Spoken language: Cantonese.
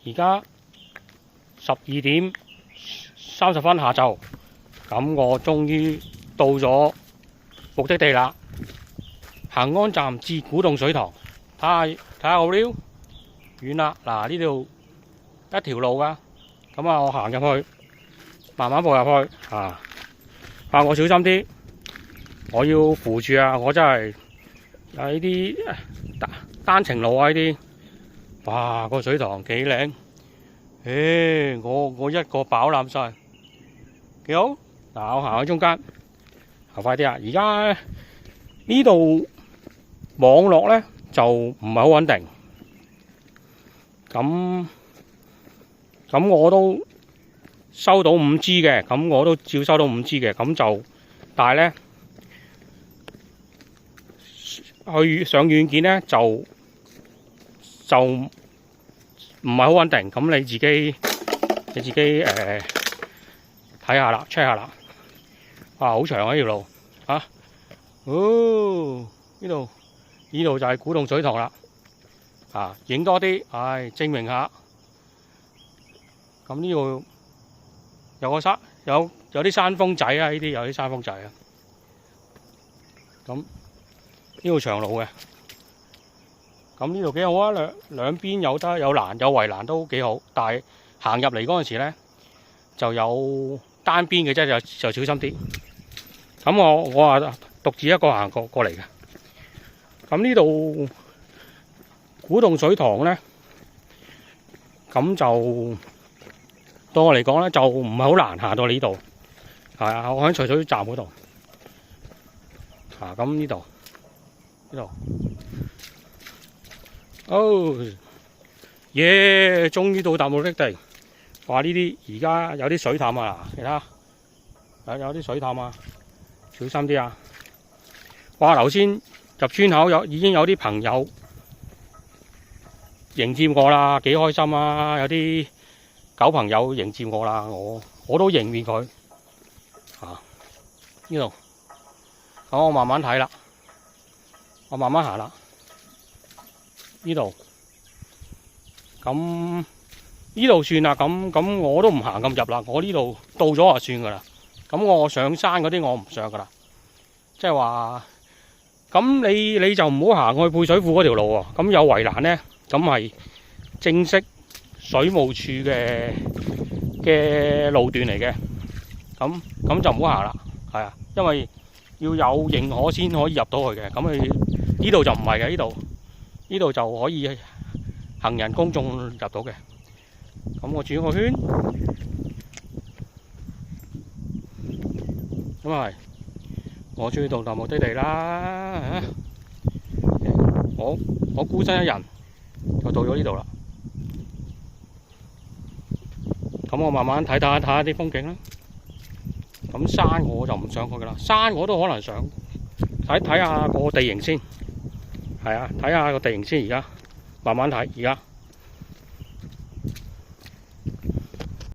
而家12點30分下晝，咁我終於到咗目的地啦。恆安站至古洞水塘，睇下好溜，遠啦。嗱，呢度一條路噶，咁啊我行入去，慢慢步入去啊！我小心啲，我要扶住啊！我真係有呢啲單程路啊！呢啲，哇，個水塘幾靚，我一個飽覽晒，幾好。嗱，我行喺中間，行快啲啊！而家呢度網絡咧就唔係好穩定，咁我都收到 5G 嘅，咁我都照收到 5G 嘅，咁就但係咧去上軟件咧就唔係好穩定，咁你自己睇下啦 ，check 下啦。哇，好長啊呢條路啊！呢度就係古洞水塘啦。啊，影多啲，證明下。咁呢度有個有啲山峰仔啊，呢啲有啲山峰仔啊。咁呢度長路嘅，咁呢度幾好啊！兩邊有欄有圍欄都幾好，但係行入嚟嗰陣時咧就有單邊嘅啫，就小心啲。咁我啊獨自一個行過嚟嘅。咁呢度古洞水塘咧，咁就對我嚟講咧就唔係好難行到呢度。係啊，我喺徐水站嗰度。咁呢度，終於到達目的地。話呢啲而家有啲水凼啊，其他有啲水凼啊，小心啲啊！哇，頭先入村口已經有啲朋友迎接我啦，幾開心啊！有啲狗朋友迎接我啦，我都迎面佢。呢度，咁我慢慢睇啦，我慢慢行啦。呢度，咁呢度算啦，咁我都唔行咁入啦，我呢度到咗就算噶啦。咁我上山嗰啲我唔上噶啦，即係話，咁你就唔好行去配水庫嗰條路喎。咁有圍欄咧，咁係正式水務署嘅路段嚟嘅，咁就唔好行啦，係啊，因為要有認可先可以入到去嘅。咁你呢度就唔係嘅，呢度就可以行人公眾入到嘅。咁我轉個圈，咁係我終於到達目的地啦。我孤身一人就到咗呢度啦。咁我慢慢睇下啲風景啦。咁山我就唔上去噶啦，山我都可能上，睇下個地形先。係啊，睇下個地形先。而家慢慢睇，而家。